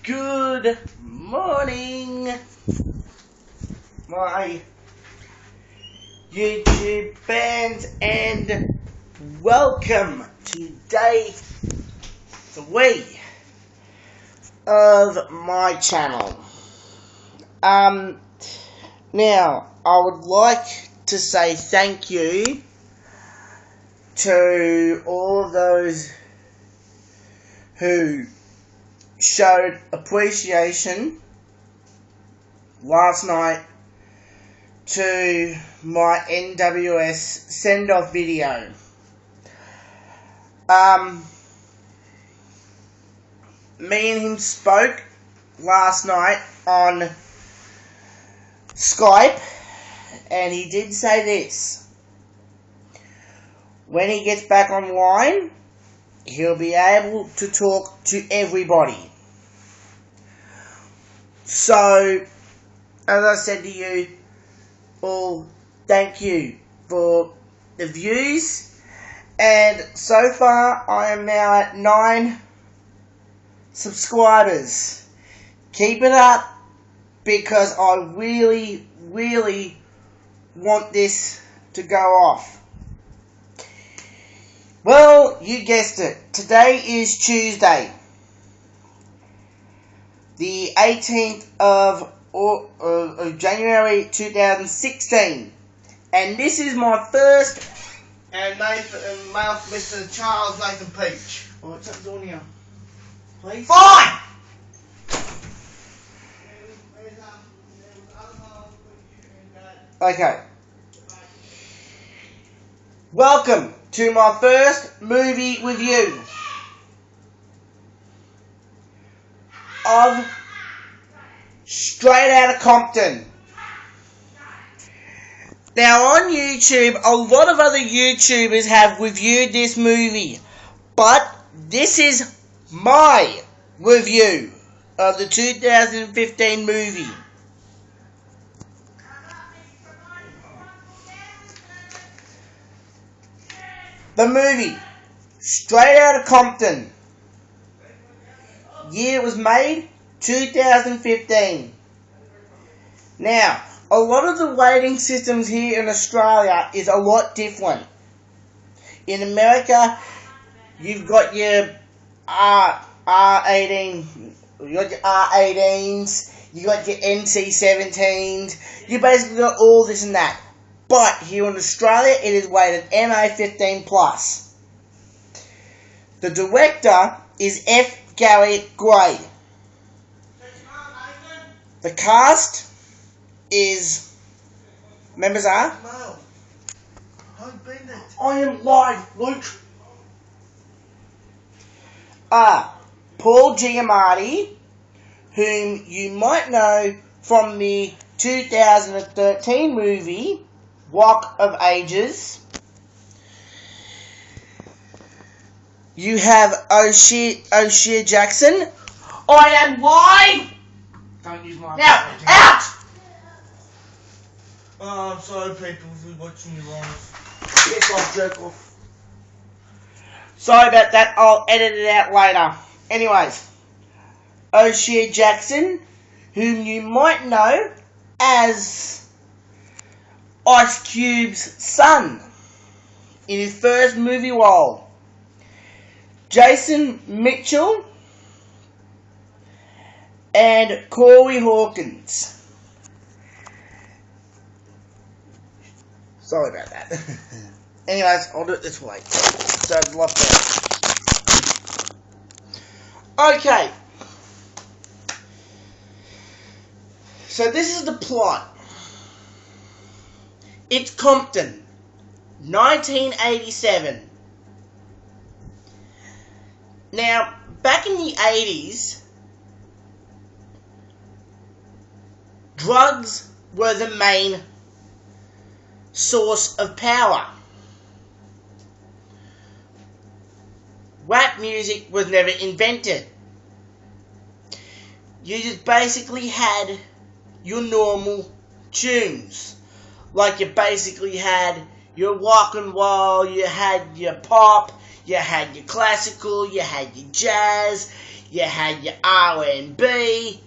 Good morning, my YouTube fans, and welcome to day 3 of my channel. Now, I would like to say thank you to all those who showed appreciation last night to my NWS send-off video. Me and him spoke last night on Skype, and he did say this: when he gets back online, he'll be able to talk to everybody. So, as I said to you all, thank you for the views. And so far, I am now at 9 subscribers. Keep it up, because I really, really want this to go off. Well, you guessed it. Today is Tuesday, the 18th of January 2016. And this is my first and Mr. Charles Nathan Peach. Oh, what's up doing here? Please? Fine! Okay. Welcome to my first movie review of Straight Outta Compton. Now on YouTube, a lot of other YouTubers have reviewed this movie, but this is my review of the 2015 movie. The movie, Straight Outta Compton. Year it was made, 2015. Now, a lot of the rating systems here in Australia is a lot different. In America, you've got your R18, you got your R18s, you got your NC17s, you basically got all this and that. But here in Australia, it is rated MA15+. The director is F. Gary Gray. The cast is... members are... I am live, Luke. Paul Giamatti, whom you might know from the 2013 movie Rock of Ages. You have O'Shea Jackson. I am live! Don't use my... Now, out! Oh, I'm sorry people for watching you live. Yes, I'll jerk off. Sorry about that, I'll edit it out later. Anyways, O'Shea Jackson, whom you might know as Ice Cube's son in his first movie role. Jason Mitchell and Corey Hawkins. Sorry about that. Anyways, I'll do it this way. So I've left that. Okay. So this is the plot. It's Compton, 1987. Now, back in the 80s, drugs were the main source of power. Rap music was never invented. You just basically had your normal tunes. Like you basically had your rock and roll, you had your pop, you had your classical, you had your jazz, you had your R&B,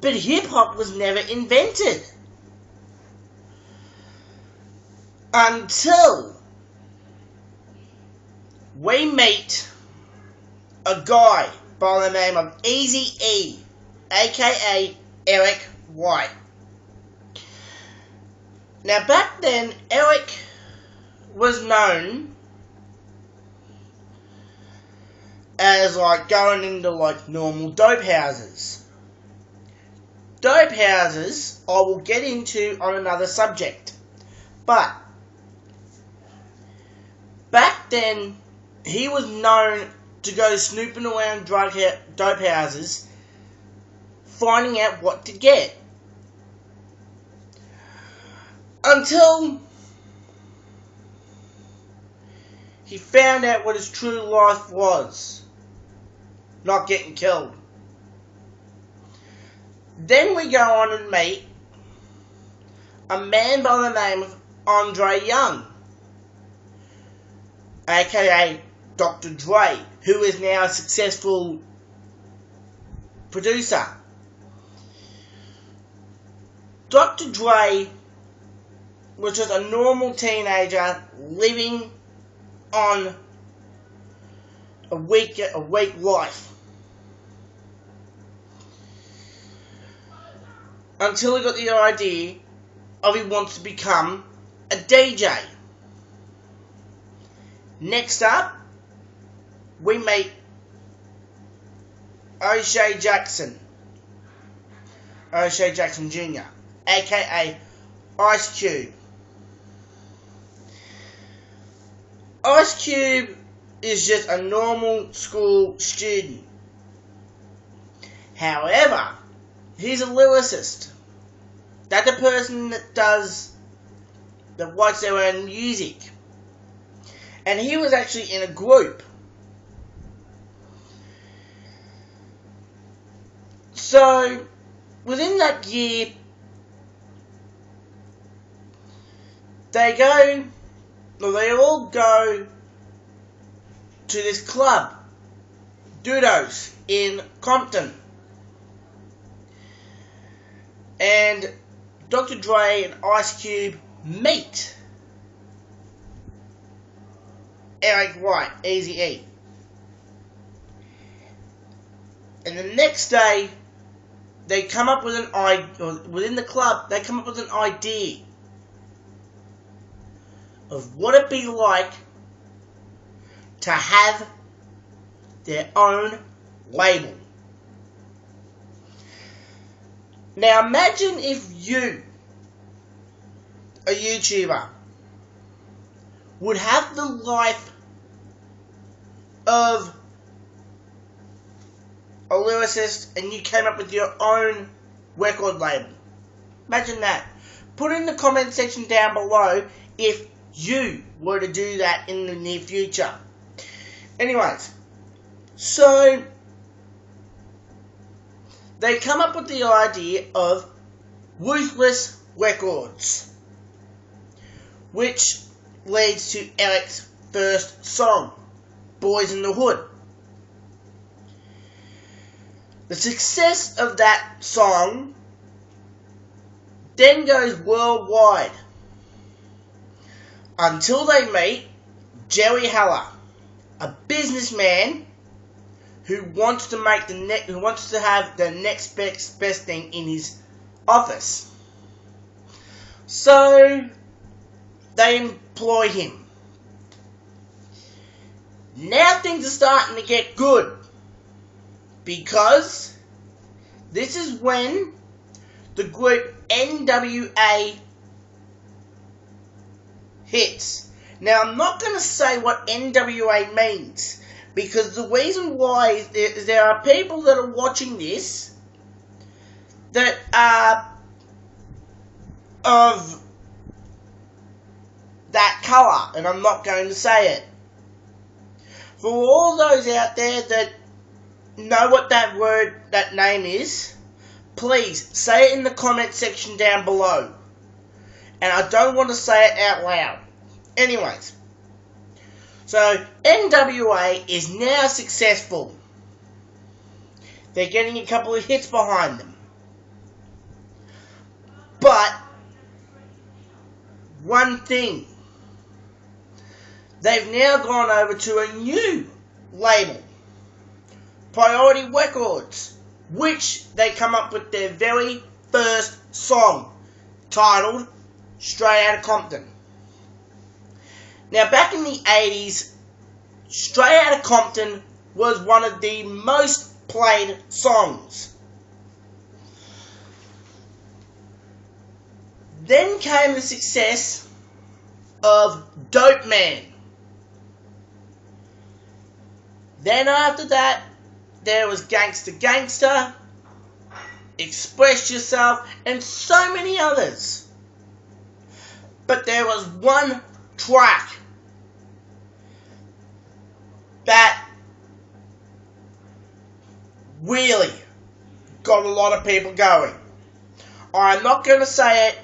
but hip-hop was never invented. Until we meet a guy by the name of Eazy-E, aka Eric White. Now back then, Eric was known as like going into like normal dope houses. Dope houses I will get into on another subject. But back then he was known to go snooping around dope houses, finding out what to get. Until he found out what his true life was. Not getting killed. Then we go on and meet a man by the name of Andre Young, aka Dr. Dre, who is now a successful producer. Dr. Dre was just a normal teenager living on a weak life. Until he got the idea of he wants to become a DJ. Next up, we meet O'Shea Jackson Jr., aka Ice Cube. Ice Cube is just a normal school student. However, he's a lyricist. That's a person that writes their own music. And he was actually in a group. So, within that year, they all go to this club, Dudos, in Compton. And Dr. Dre and Ice Cube meet Eric White, Eazy-E. And the next day, they come up with within the club, they come up with an idea of what it'd be like to have their own label. Now imagine if you, a YouTuber, would have the life of a lyricist and you came up with your own record label. Imagine that. Put in the comment section down below if you were to do that in the near future. Anyways, so they come up with the idea of Ruthless Records, which leads to Eric's first song, Boys in the Hood. The success of that song then goes worldwide until they meet Jerry Heller, a businessman who wants to have the next best thing in his office. So they employ him. Now things are starting to get good, because this is when the group NWA hits. Now I'm not going to say what NWA means, because the reason why is there are people that are watching this that are of that colour, and I'm not going to say it. For all those out there that know what that name is, please say it in the comment section down below. And I don't want to say it out loud. Anyways, so NWA is now successful. They're getting a couple of hits behind them. But one thing, they've now gone over to a new label, Priority Records, which they come up with their very first song, titled Straight Outta Compton. Now, back in the 80s, Straight Outta Compton was one of the most played songs. Then came the success of Dope Man. Then after that, there was Gangsta Gangsta, Express Yourself, and so many others. But there was one track that really got a lot of people going. I'm not going to say it,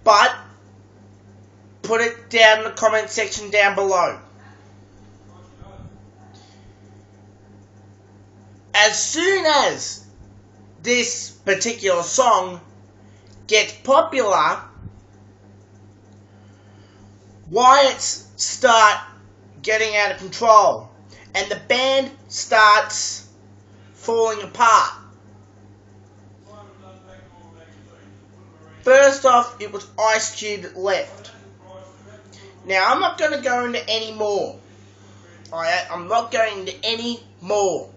but put it down in the comment section down below. As soon as this particular song gets popular, riots start getting out of control and the band starts falling apart. First off, it was Ice Cube that left. Now, I'm not going to go into any more. I'm not going into any more.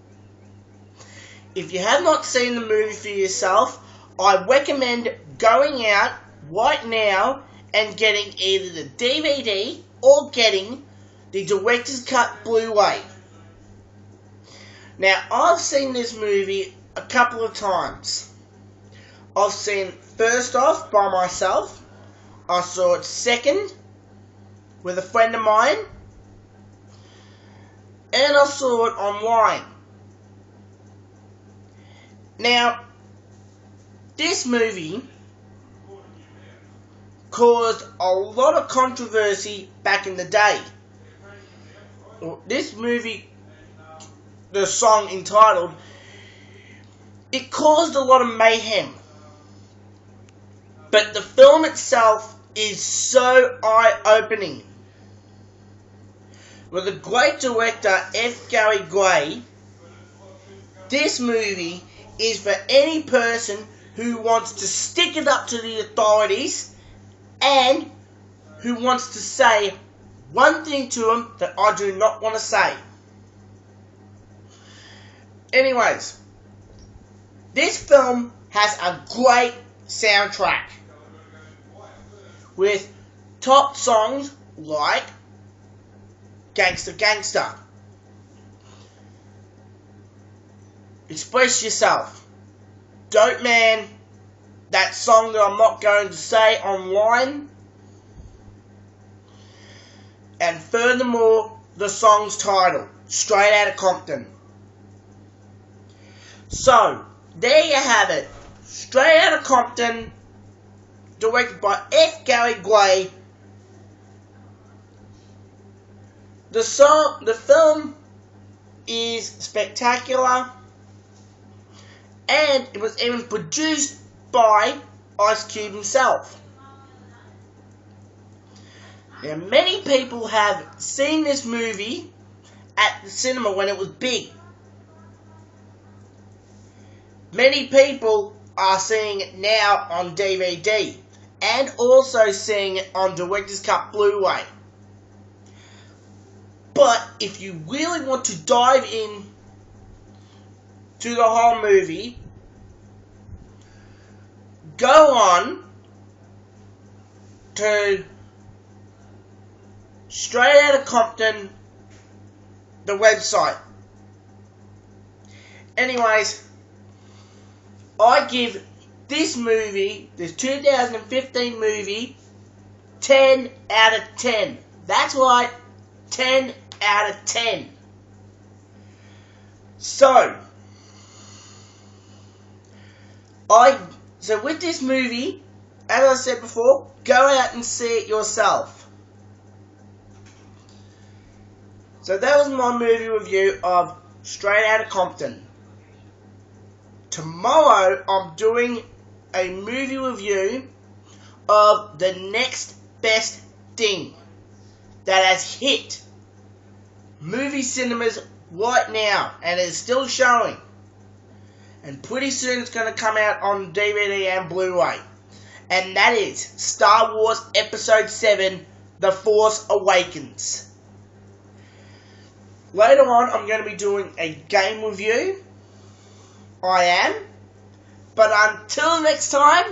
If you have not seen the movie for yourself, I recommend going out right now and getting either the DVD or getting the director's cut Blu-ray. Now, I've seen this movie a couple of times. I've seen it first off by myself. I saw it second with a friend of mine. And I saw it online. Now, this movie caused a lot of controversy back in the day. This movie, the song entitled, it caused a lot of mayhem. But the film itself is so eye-opening. With a great director, F. Gary Gray, this movie is for any person who wants to stick it up to the authorities and who wants to say one thing to them that I do not want to say. Anyways, this film has a great soundtrack with top songs like Gangsta Gangsta, Express Yourself, Dope Man, that song that I'm not going to say online, and furthermore, the song's title, Straight Outta Compton. So, there you have it. Straight Outta Compton, directed by F. Gary Gray. The film is spectacular, and it was even produced by Ice Cube himself. Now, many people have seen this movie at the cinema when it was big. Many people are seeing it now on DVD and also seeing it on Director's Cut Blu-ray. But if you really want to dive in to the whole movie, go on to Straight Outta Compton, the website. Anyways, I give this movie, this 2015 movie, 10 out of 10. That's right, 10 out of 10. So with this movie, as I said before, go out and see it yourself. So that was my movie review of Straight Outta Compton. tomorrow I'm doing a movie review of the next best thing that has hit movie cinemas right now and is still showing. And pretty soon it's going to come out on DVD and Blu-ray. And that is Star Wars Episode 7, The Force Awakens. Later on I'm going to be doing a game review. I am. But until next time,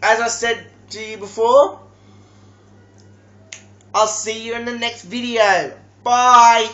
as I said to you before, I'll see you in the next video. Bye.